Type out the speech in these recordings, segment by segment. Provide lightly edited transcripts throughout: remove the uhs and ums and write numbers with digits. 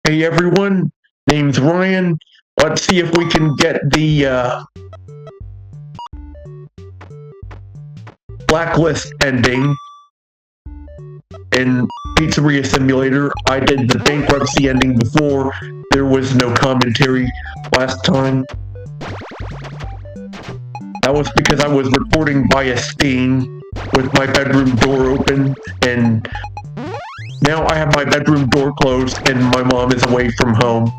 Hey everyone, name's Ryan. Let's see if we can get the Blacklist ending in Pizzeria Simulator. I did the bankruptcy ending before. There was no commentary last time. That was because I was recording via Steam with my bedroom door open, and now I have my bedroom door closed and my mom is away from home,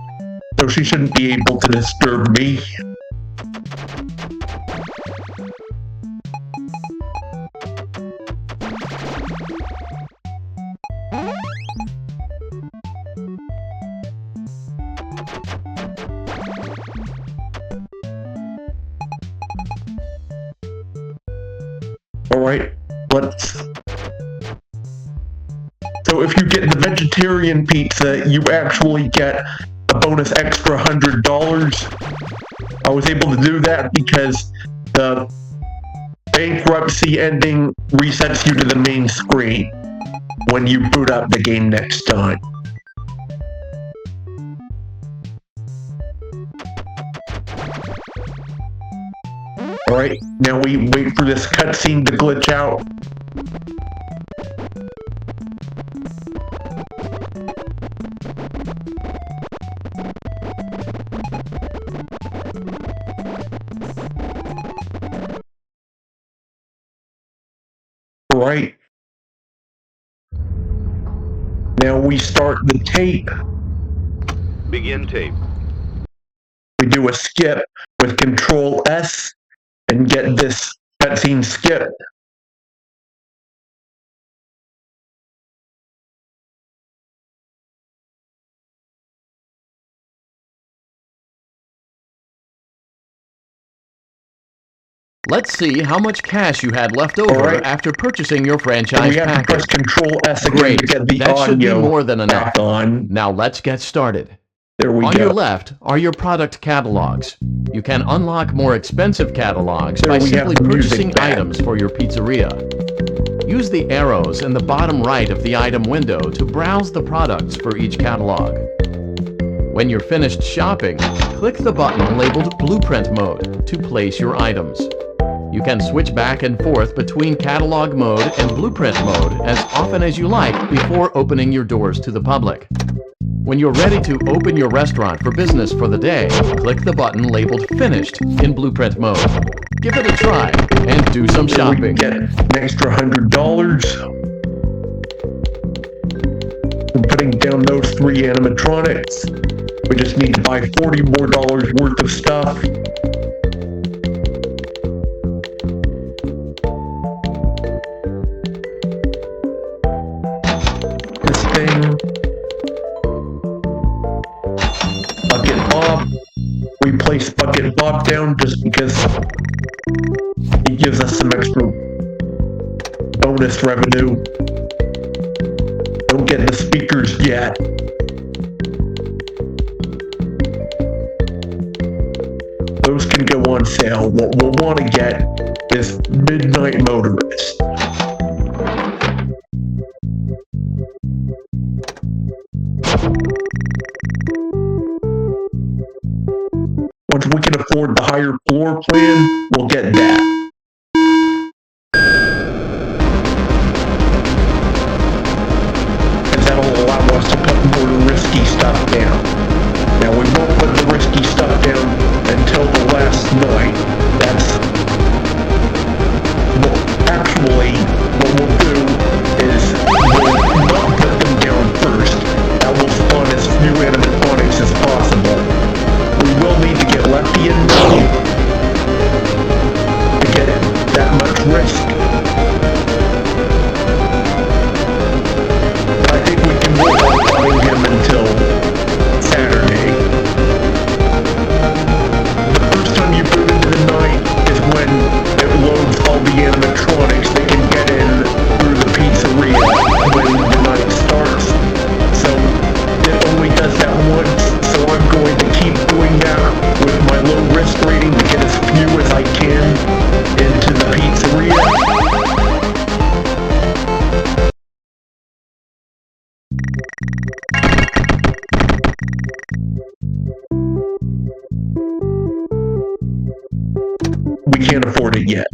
so she shouldn't be able to disturb me. Alright, let's... So if you get the vegetarian pizza, you actually get a bonus extra $100. I was able to do that because the bankruptcy ending resets you to the main screen when you boot up the game next time. Alright, now we wait for this cutscene to glitch out. Alright. Now we start the tape. Begin tape. We do a skip with Control S and get this cutscene skipped. Let's see how much cash you had left over after purchasing your franchise we have package. to press Control S again Great. to get the That should be audio more than enough. back on. Now let's get started. There we On go. your left are your product catalogs. You can unlock more expensive catalogs by we have simply the music purchasing back. items for your pizzeria. Use the arrows in the bottom right of the item window to browse the products for each catalog. When you're finished shopping, click the button labeled Blueprint Mode to place your items. You can switch back and forth between Catalog Mode and Blueprint Mode as often as you like before opening your doors to the public. When you're ready to open your restaurant for business for the day, click the button labeled Finished in Blueprint Mode. Give it a try and do some shopping. We get an extra $100. We're putting down those 3 animatronics. We just need to buy $40 more worth of stuff. This thing. Bucket Bob. We place Bucket Bob down just because he gives us some extra bonus revenue. Don't get the speakers yet. Those can go on sale. What we'll want to get is Midnight Motorist. Once we can afford the higher floor plan, we'll get that. And that'll allow us to put more risky stuff down. Now we won't put the risky stuff down until the last night. Well, actually, what we'll do is we'll not put them down first. That will spawn as few animatronics as possible. We will need to get Lefty in now to get that much risk. But I think we can work on buying him until Saturday. The first time you boot into the night is when it loads all the animatronics that can get in through the pizzeria when the night starts. So it only does that once, so I'm going to keep doing that with my low risk rating can't afford it yet.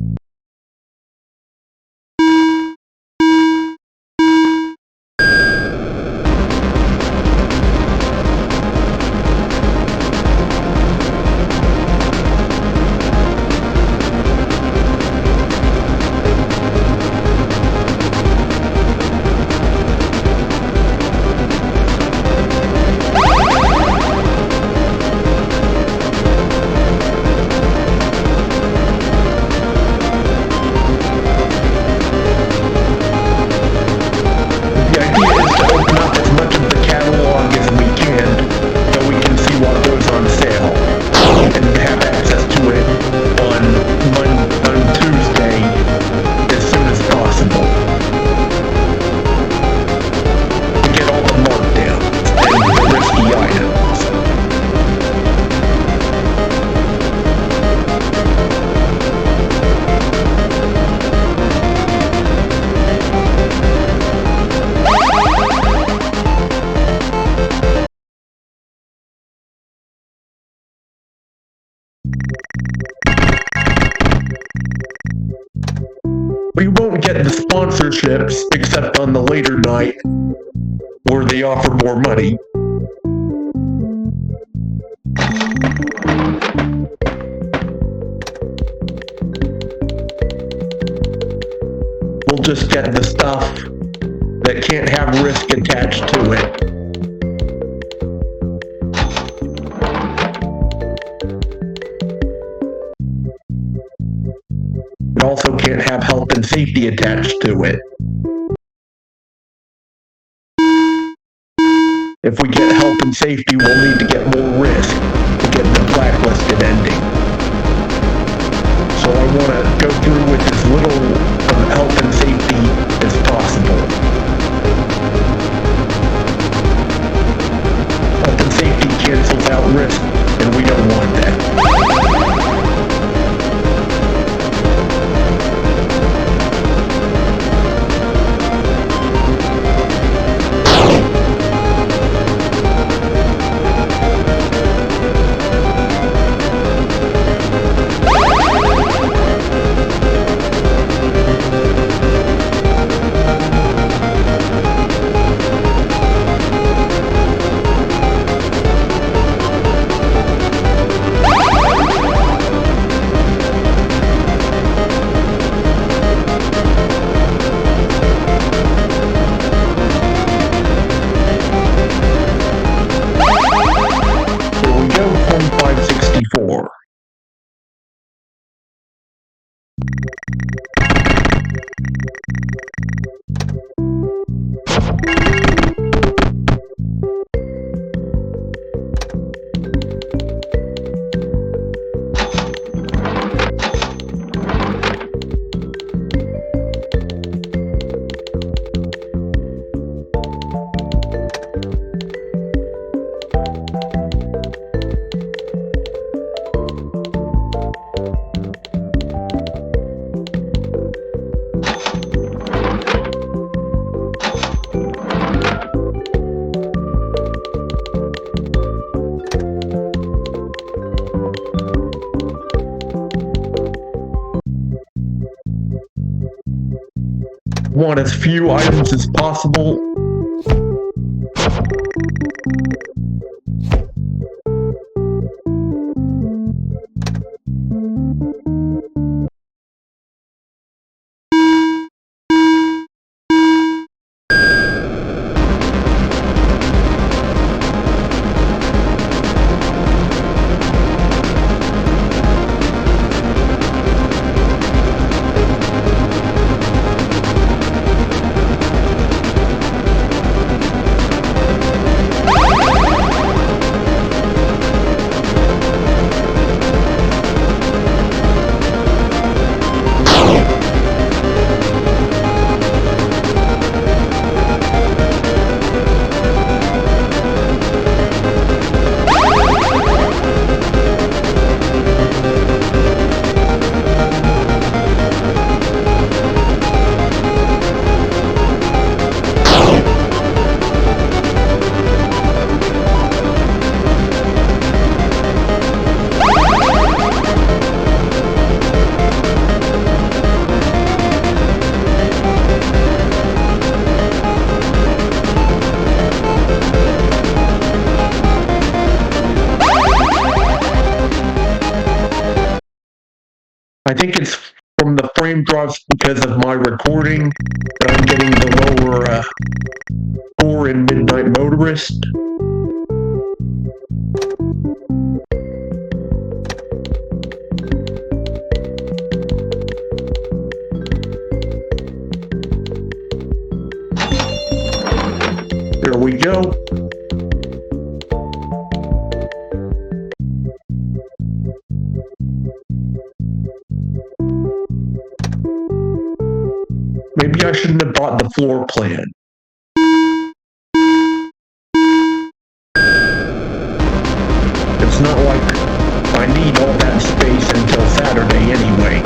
We won't get the sponsorships except on the later night where they offer more money. We'll just get the stuff that can't have risk attached to it. It also can't have health and safety attached to it. If we get health and safety, we'll need to get more risk to get the blacklisted ending. So I want to go through with as little health and safety as possible. Health and safety cancels out risk, and we don't want that. Want as few items as possible. I think it's from the frame drops because of my recording that I'm getting the lower score in Midnight Motorist. There we go. Maybe I shouldn't have bought the floor plan. It's not like I need all that space until Saturday anyway.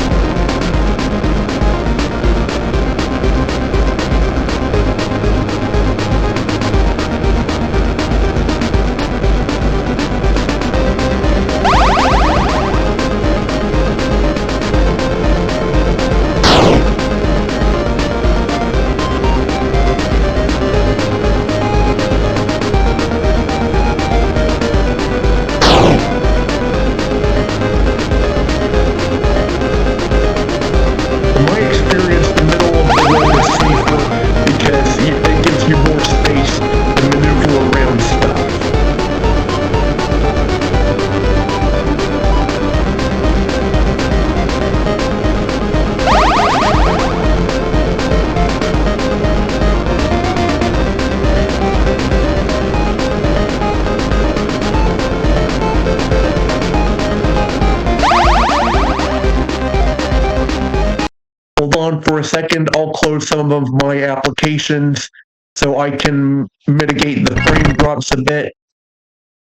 Hold on for a second, I'll close some of my applications so I can mitigate the frame drops a bit.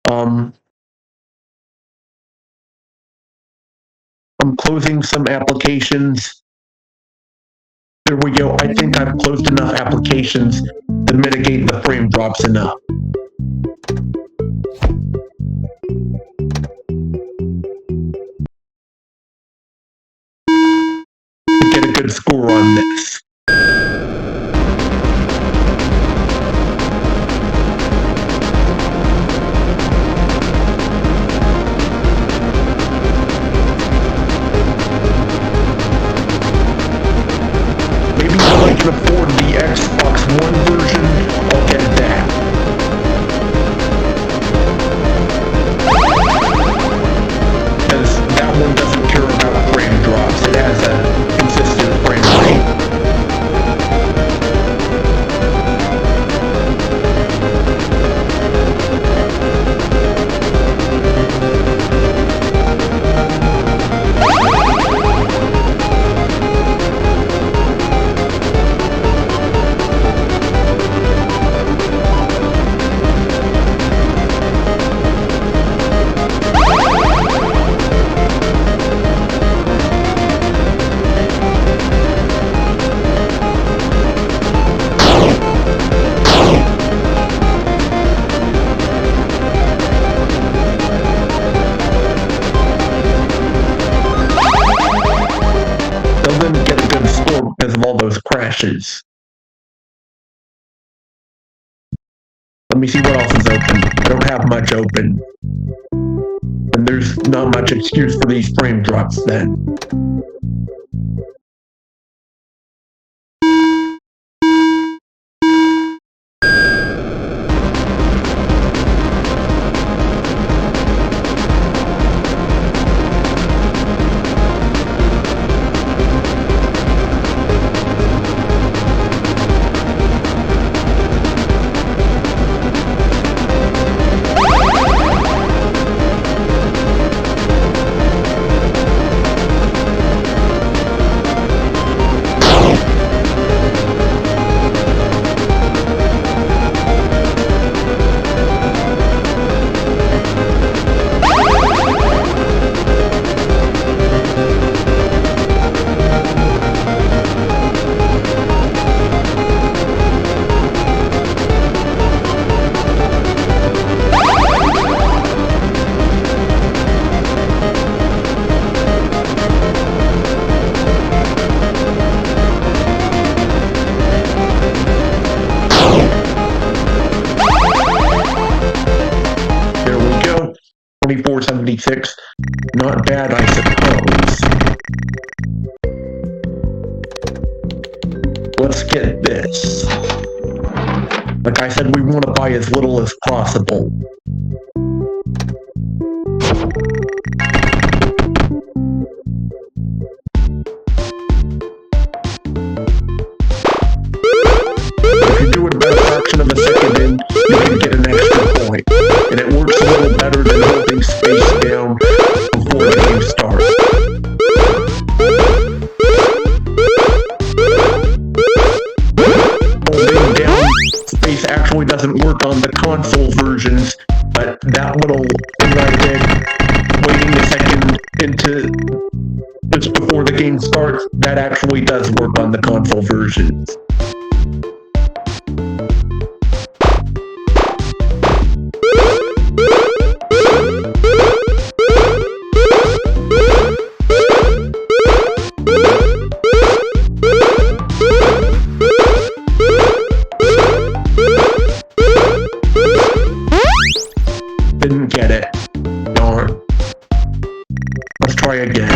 I'm closing some applications. There we go. I think I've closed enough applications to mitigate the frame drops enough. Get a good score on this. Maybe if I can afford the Xbox One version, I'll get that. Because that one doesn't care about frame drops. It has a consistent frame rate. Doesn't get a good score because of all those crashes. Let me see what else is open. I don't have much open. And there's not much excuse for these frame drops then. $24.76. Not bad, I suppose. Let's get this. Like I said, we want to buy as little as possible. If you do it about a fraction of a second in, you can get an extra point. And it works a little better than holding space down before the game starts. Holding down space actually doesn't work on the console versions, but that little thing I did, waiting a second into just before the game starts, that actually does work on the console versions. Didn't get it. Darn. Let's try again.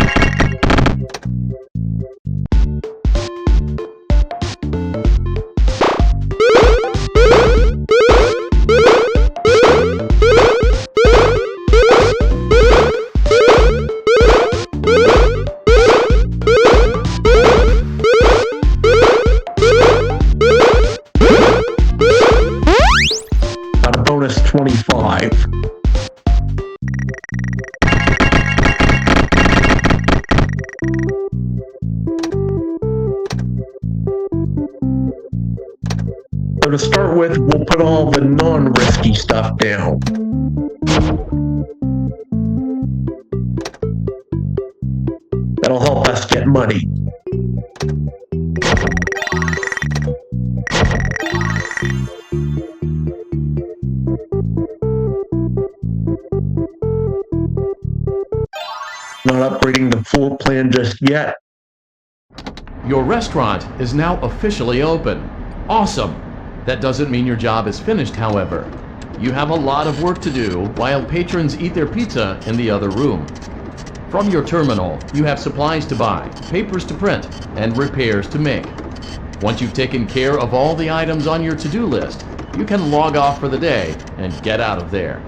Got a bonus 25. So to start with, we'll put all the non-risky stuff down. That'll help us get money. Not upgrading the floor plan just yet. Your restaurant is now officially open. Awesome! That doesn't mean your job is finished, however. You have a lot of work to do while patrons eat their pizza in the other room. From your terminal, you have supplies to buy, papers to print, and repairs to make. Once you've taken care of all the items on your to-do list, you can log off for the day and get out of there.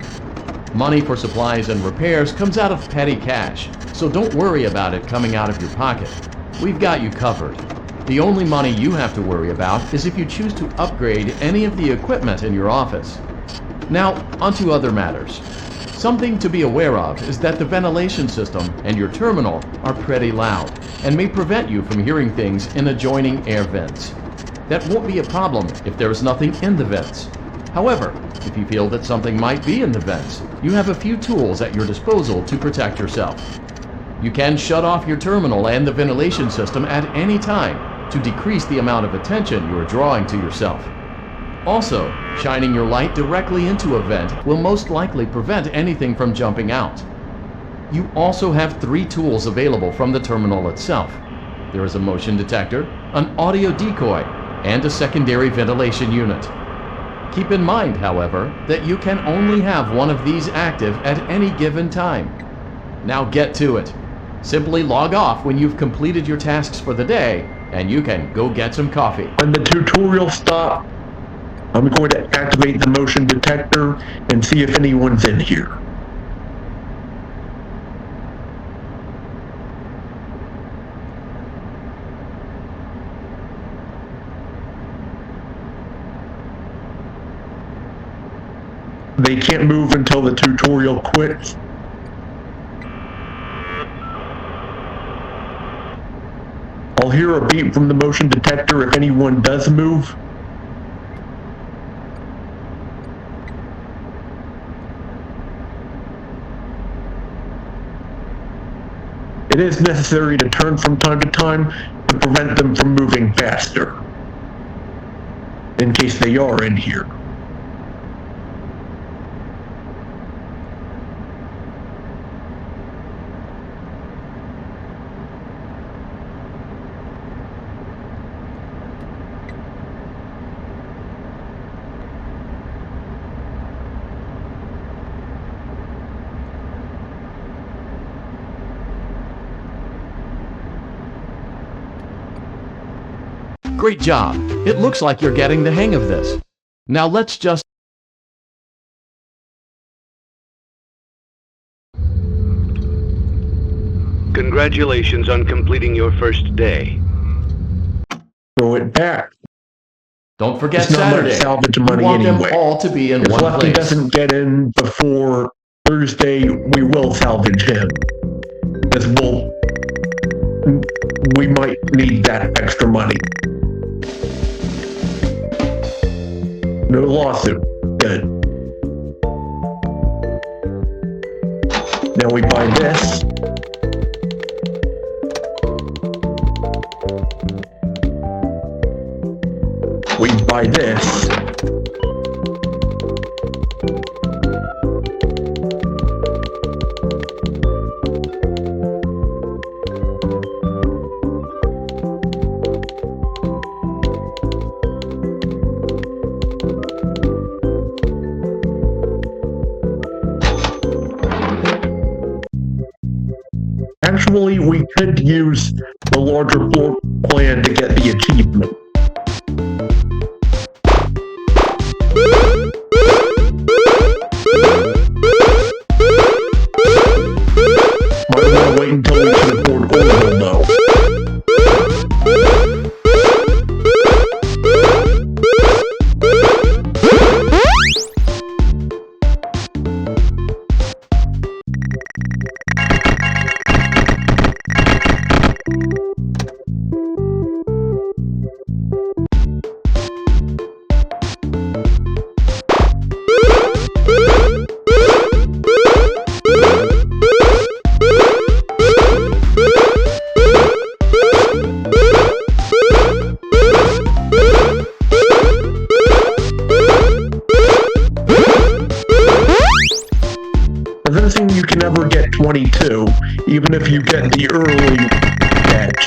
Money for supplies and repairs comes out of petty cash, so don't worry about it coming out of your pocket. We've got you covered. The only money you have to worry about is if you choose to upgrade any of the equipment in your office. Now, onto other matters. Something to be aware of is that the ventilation system and your terminal are pretty loud and may prevent you from hearing things in adjoining air vents. That won't be a problem if there is nothing in the vents. However, if you feel that something might be in the vents, you have a few tools at your disposal to protect yourself. You can shut off your terminal and the ventilation system at any time to decrease the amount of attention you are drawing to yourself. Also, shining your light directly into a vent will most likely prevent anything from jumping out. You also have 3 tools available from the terminal itself. There is a motion detector, an audio decoy, and a secondary ventilation unit. Keep in mind, however, that you can only have one of these active at any given time. Now get to it. Simply log off when you've completed your tasks for the day, and you can go get some coffee. When the tutorial stops, I'm going to activate the motion detector and see if anyone's in here. They can't move until the tutorial quits. I'll hear a beep from the motion detector if anyone does move. It is necessary to turn from time to time to prevent them from moving faster, in case they are in here. Great job. It looks like you're getting the hang of this. Now let's just... Congratulations on completing your first day. Throw it back. Don't forget It's not much Saturday. salvage We money want anyway. them all to be in If one Lefty place. doesn't get in before Thursday, we will salvage him. Because we might need that extra money. No lawsuit. Good. Now we buy this. We buy this. Actually, we could use the larger floor plan to get the achievement. Might want to wait until we can afford oil, though. Doesn't seem you can ever get 22, even if you get the early catch.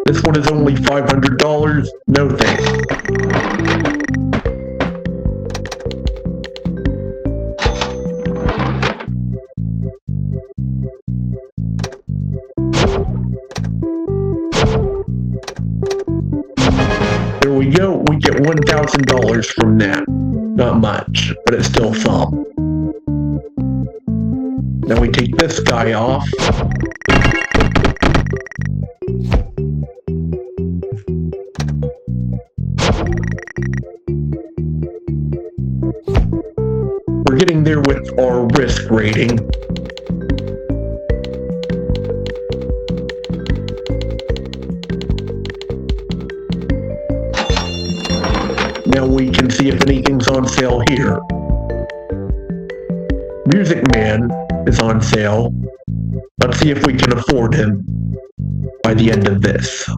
This one is only $500. No thanks. There we go. We get $1,000 from that. Not much, but it's still some. Now we take this guy off. We're getting there with our risk rating. Now we can see if anything's on sale here. Music Man is on sale. Let's see if we can afford him by the end of this.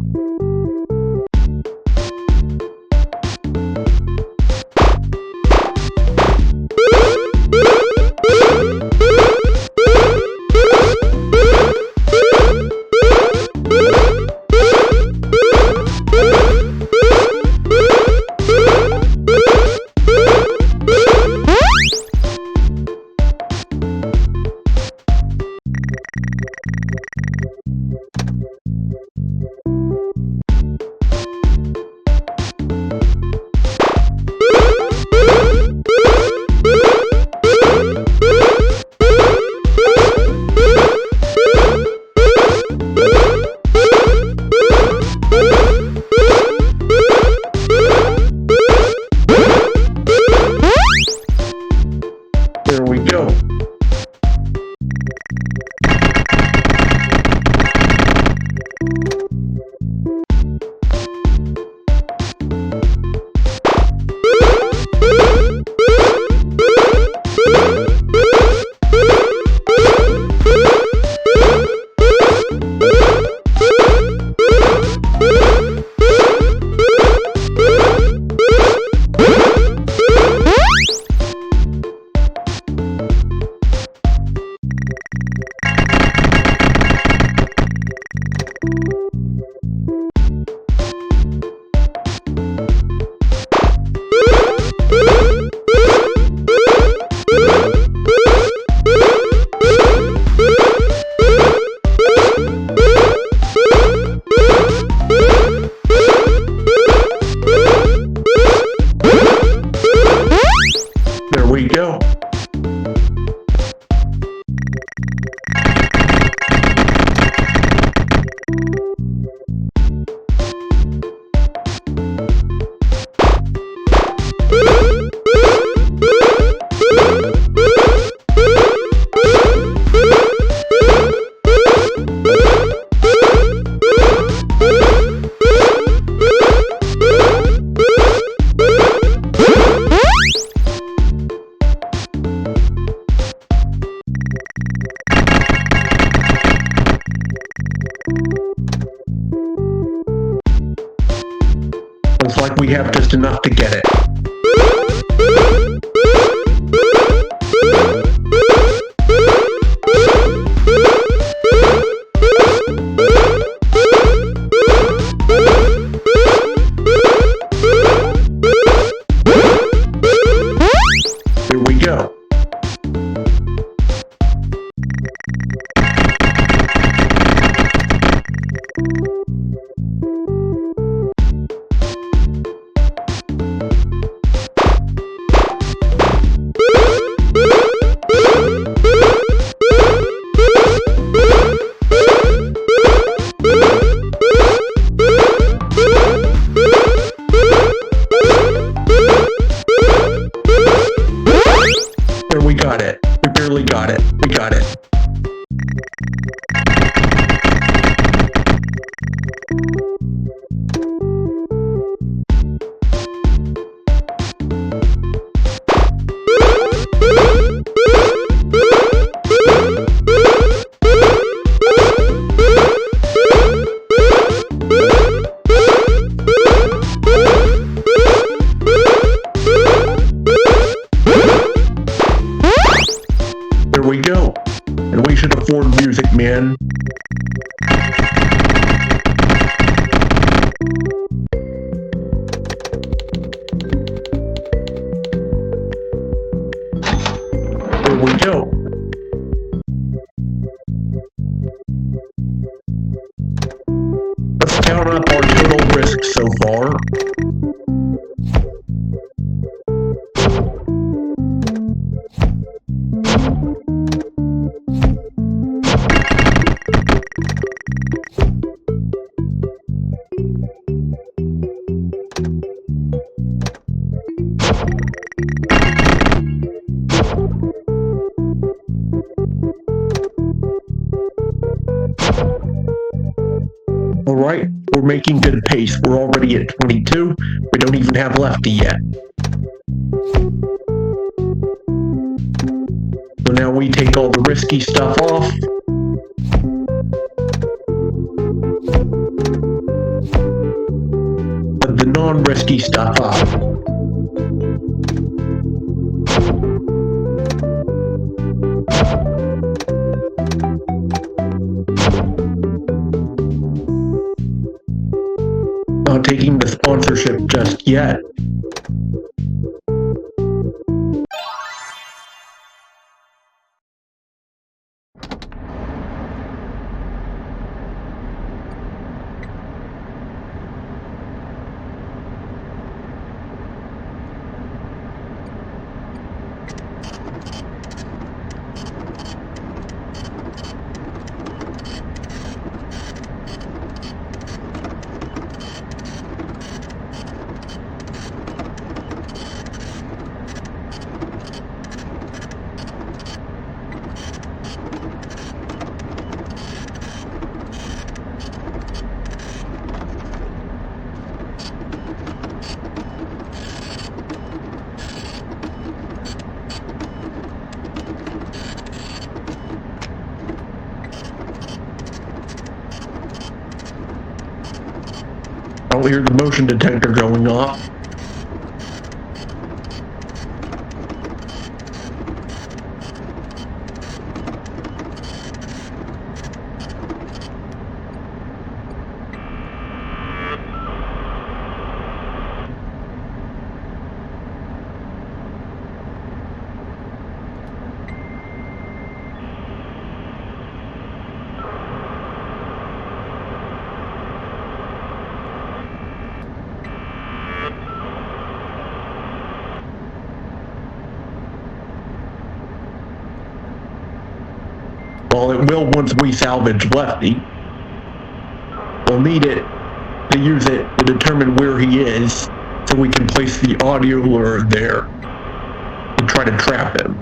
have just enough to get it. Here we go. We got it. We barely got it. We got it. There we go. And we should afford music, man. There we go. Let's count up our total risk so far. Alright, we're making good pace. We're already at 22. We don't even have lefty yet. So now we take all the risky stuff off. Put the non-risky stuff up. Not taking the sponsorship just yet. I don't hear the motion detector going off. Well, it will once we salvage Lefty. We'll need it to use it to determine where he is, so we can place the audio lure there and try to trap him.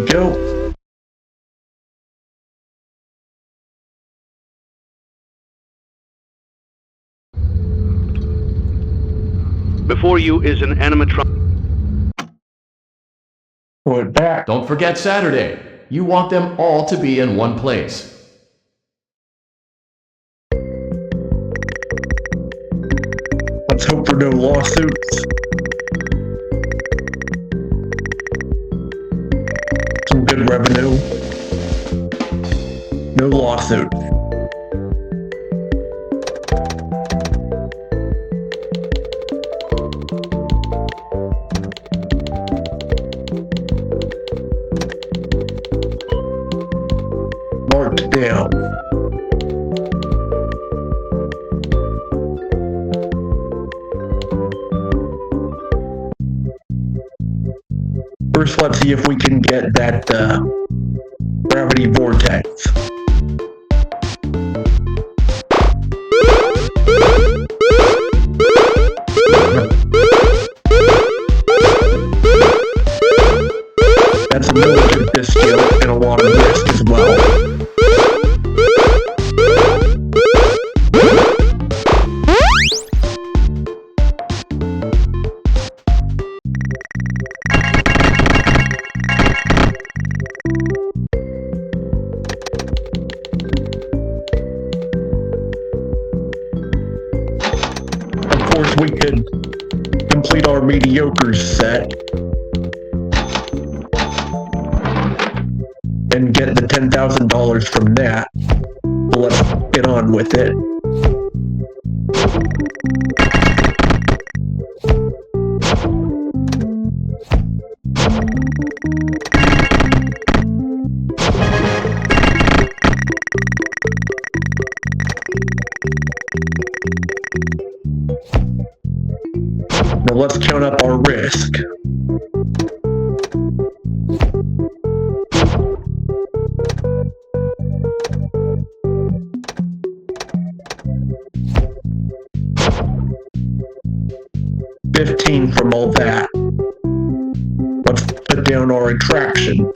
we go. Before you is an animatronic. We're back. Don't forget Saturday. You want them all to be in one place. Let's hope for no lawsuits. Some good revenue. No lawsuits. Marked down. First, let's see if we can get that gravity vortex. That's a really good discount and a lot of risk as well. Of course, we could complete our mediocre set and get the $10,000 from that. So let's get on with it. Now let's count up our risk. $15 from all that. Let's put down our attractions.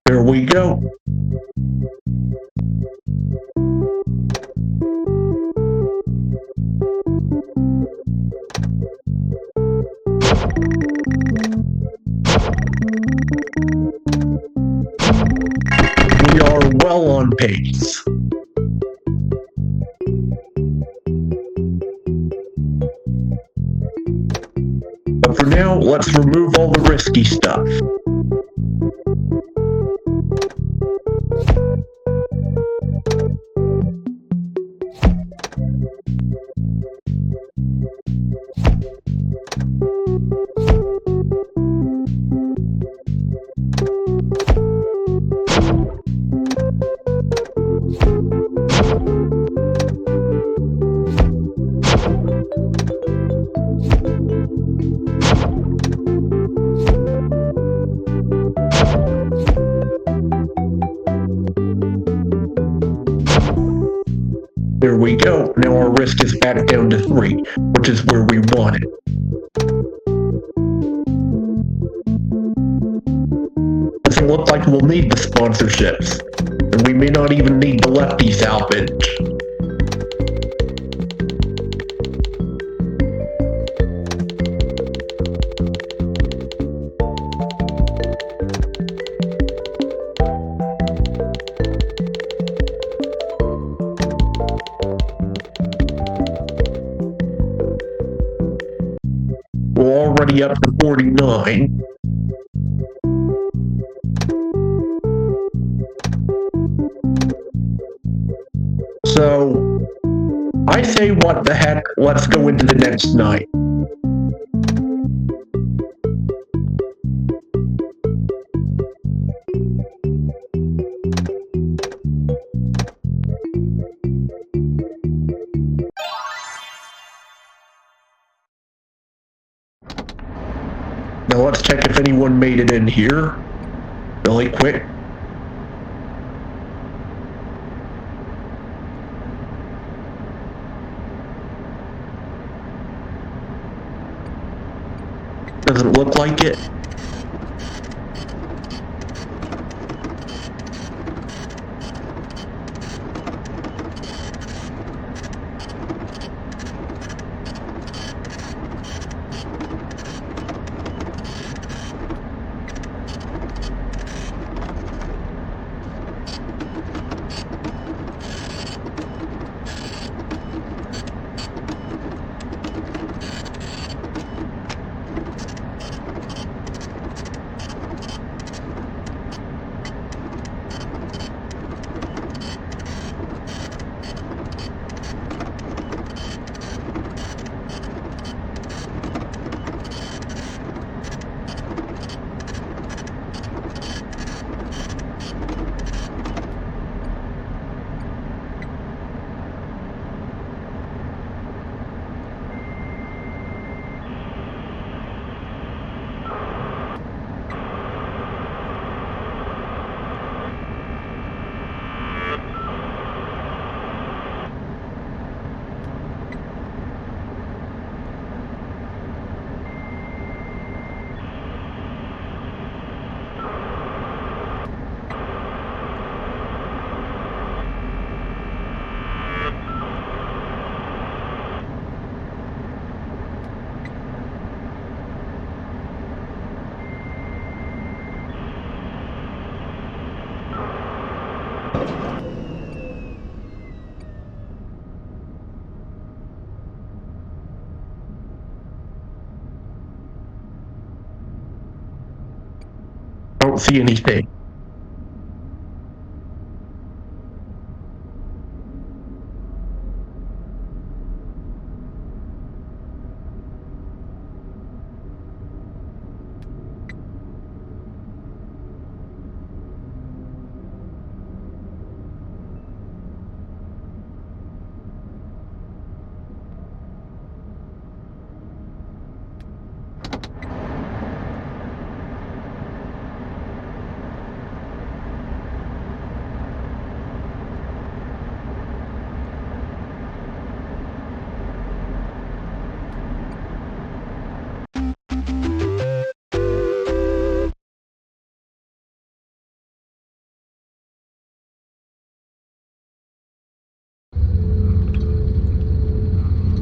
There we go. We are well on pace. But for now, let's remove all the risky stuff. There we go. Now our risk is back down to 3, which is where we want it. Doesn't look like we'll need the sponsorships, and we may not even need the lefty salvage. We're already up to 49. So, I say what the heck, let's go into the next night. Now let's check if anyone made it in here. Really quick. Doesn't look like it. I don't see anything.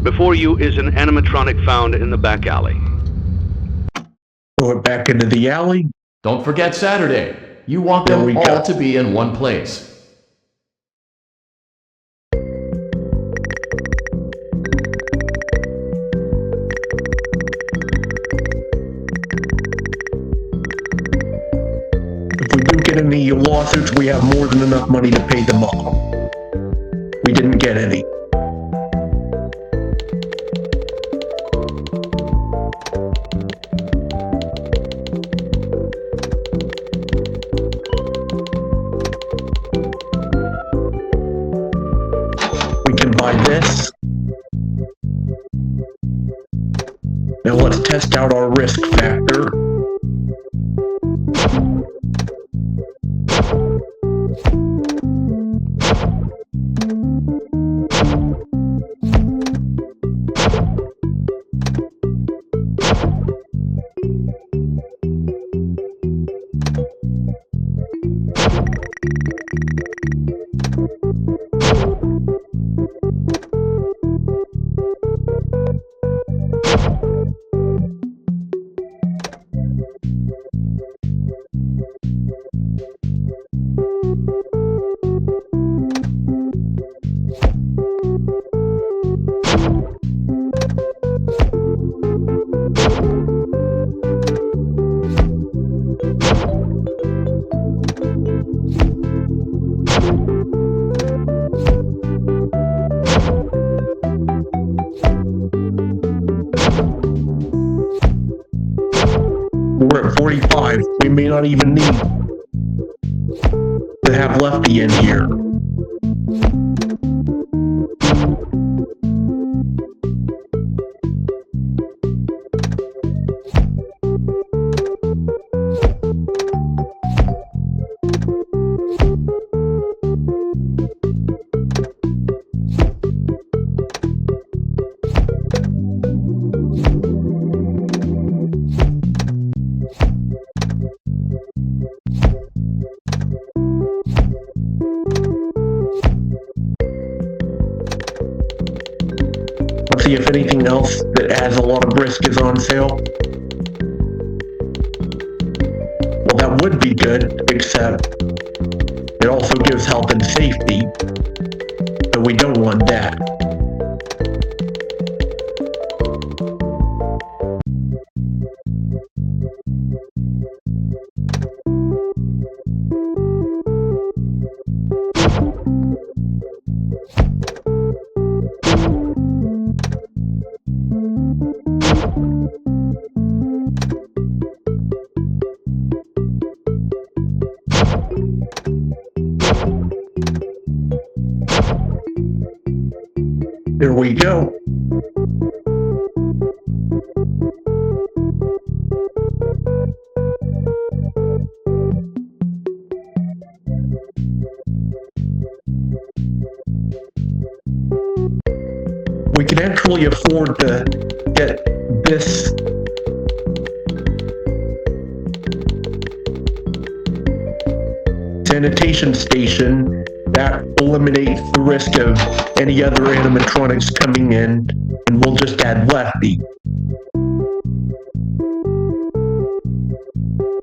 Before you is an animatronic found in the back alley. Throw it back into the alley. Don't forget Saturday. You want There we them go. all to be in one place. If we do get any lawsuits, we have more than enough money to pay them off. We didn't get any. We can buy this. Now let's test out our risk factor. We're at 45. We may not even need to have Lefty in here. see if anything else that has a lot of risk is on sale. Well, that would be good, except it also gives health and safety, so we don't want that. There we go. We can actually afford to get this sanitation station. That eliminates the risk of any other animatronics coming in, and we'll just add Lefty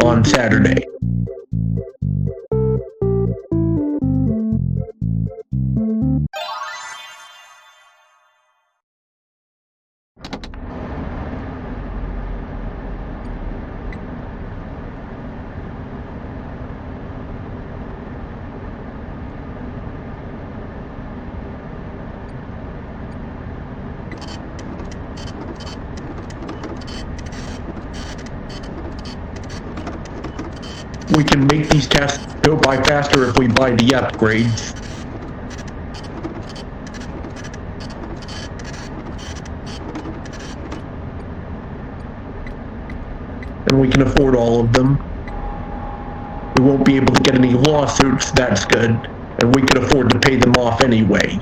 on Saturday. We can make these tests go by faster if we buy the upgrades. And we can afford all of them. We won't be able to get any lawsuits, that's good. And we can afford to pay them off anyway.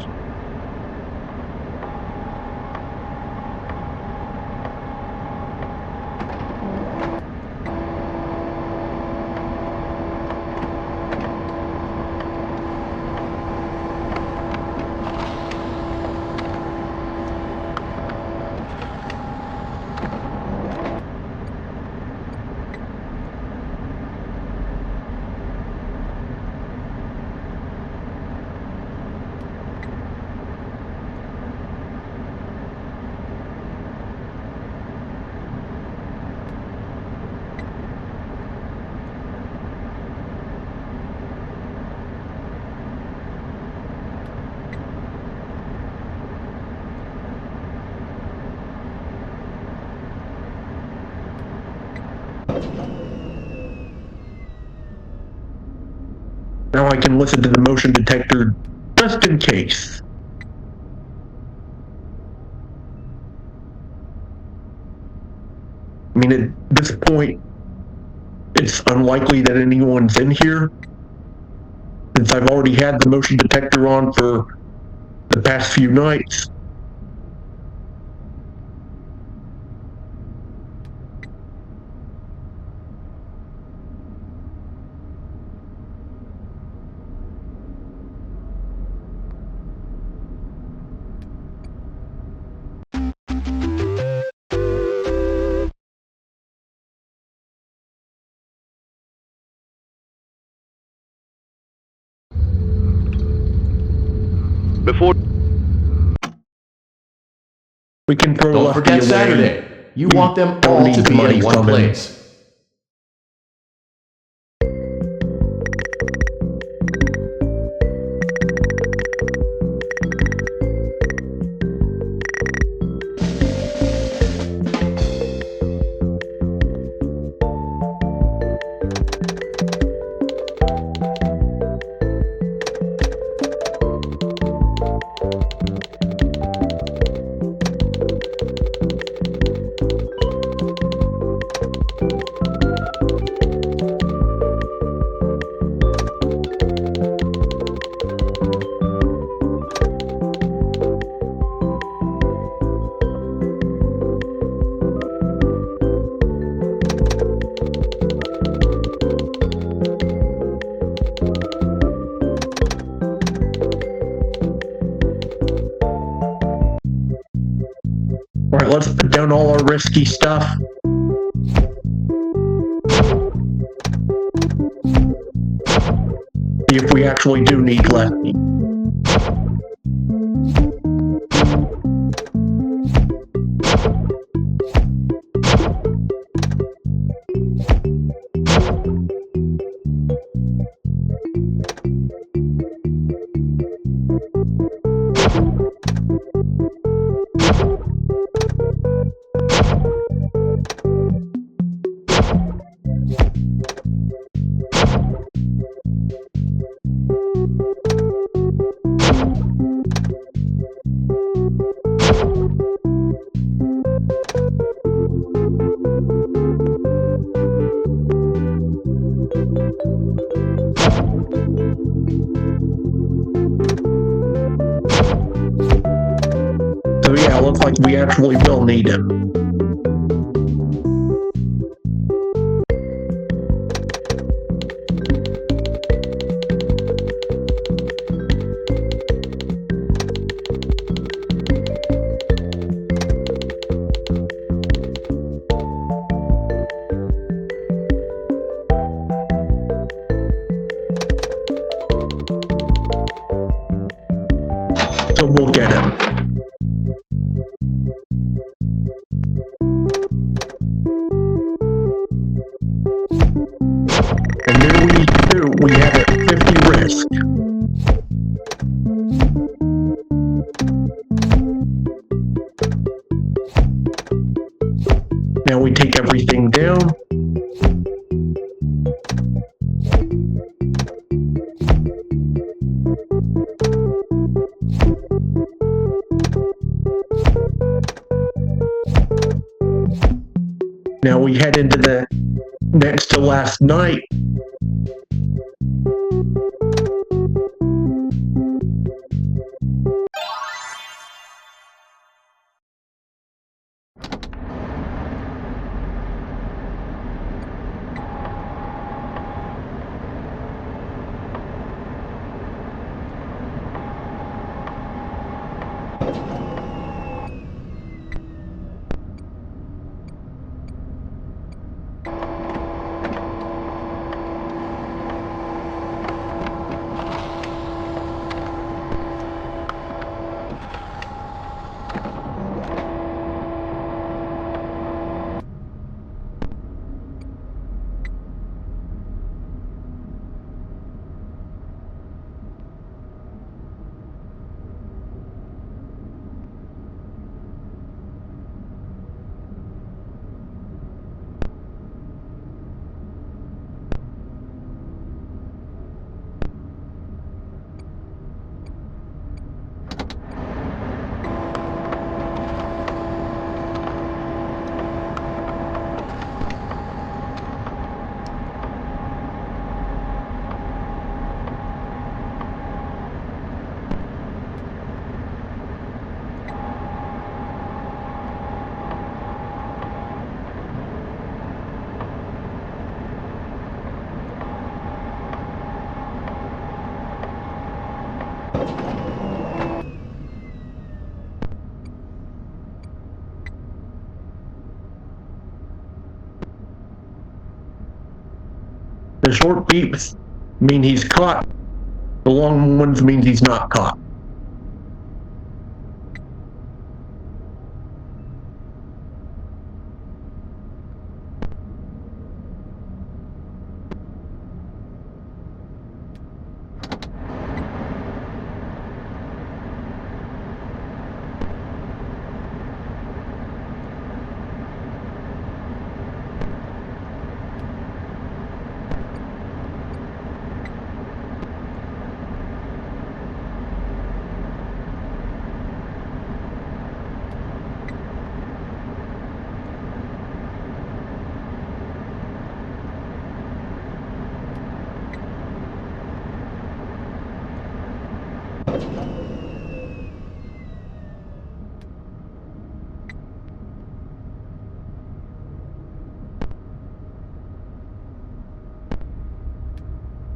Now I can listen to the motion detector just in case. I mean, at this point, it's unlikely that anyone's in here, since I've already had the motion detector on for the past few nights. Before We can throw Don't Lefty forget away. Saturday. You We want them don't all need to the be money in one from him. place. Alright, let's put down all our risky stuff. See if we actually do need Lefty. So yeah, it looks like we actually will need him. So we'll get him. And there we have it, 50 risk. Now we take everything down. Now we head into the next to last night. The short beeps mean he's caught. The long ones means he's not caught.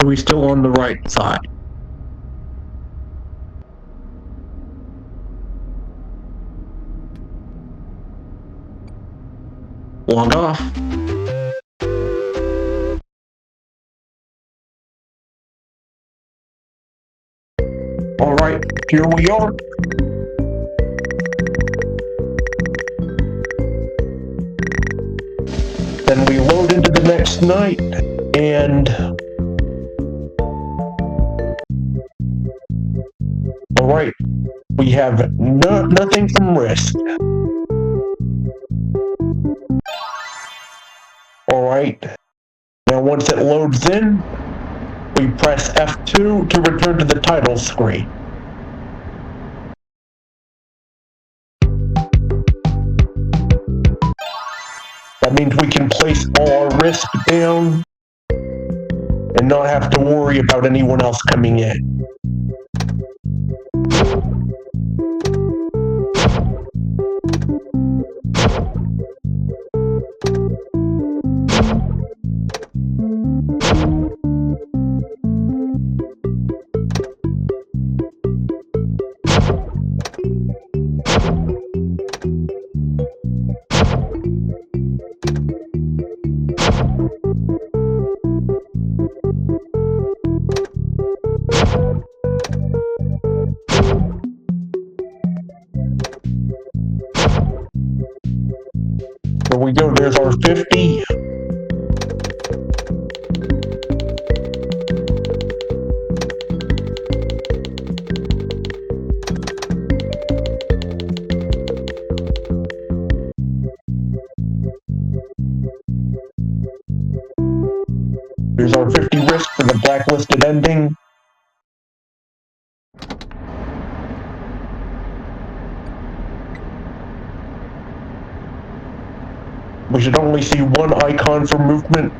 Are we still on the right side? Log off. Alright, here we are. Then we load into the next night, and... Alright, we have nothing from Risk. Alright, now once it loads in, we press F2 to return to the title screen. That means we can place all our Risk down and not have to worry about anyone else coming in. There we go, there's our 50. Here's our 50 Risk for the Blacklisted ending. We should only see one icon for movement.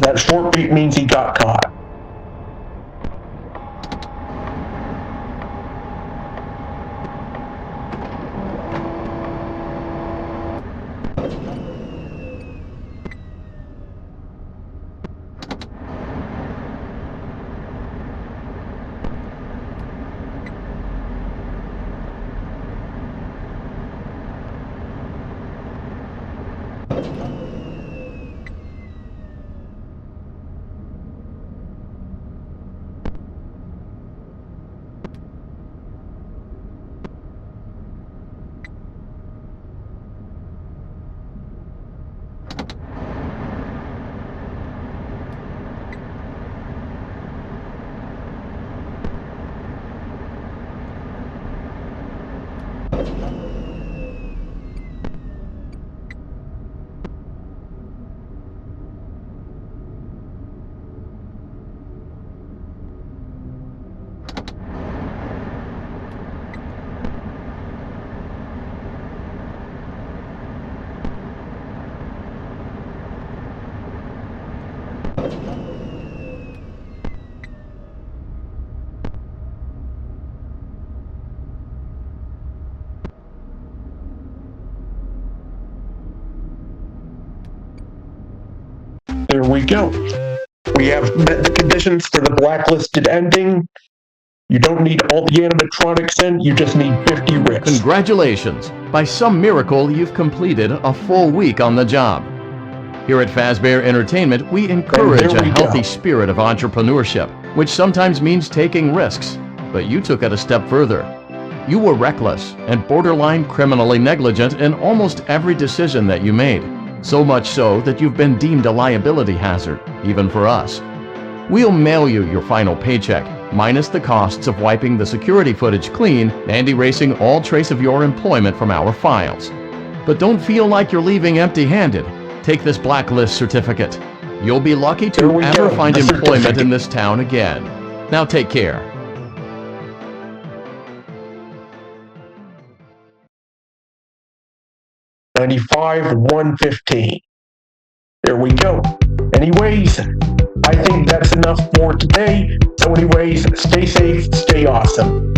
That short beat means he got caught. There we go. We have met the conditions for the Blacklisted ending. You don't need all the animatronics in, you just need 50 Risk. Congratulations! By some miracle, you've completed a full week on the job. Here at Fazbear Entertainment, we encourage a healthy spirit of entrepreneurship, which sometimes means taking risks. but you took it a step further. You were reckless and borderline criminally negligent in almost every decision that you made. So much so that you've been deemed a liability hazard, even for us. We'll mail you your final paycheck, minus the costs of wiping the security footage clean and erasing all trace of your employment from our files. But don't feel like you're leaving empty-handed. Take this Blacklist certificate. You'll be lucky Here to we ever go, find the employment certificate. in this town again. Now take care. $95,115. There we go. Anyways, I think that's enough for today. So anyways, stay safe, stay awesome.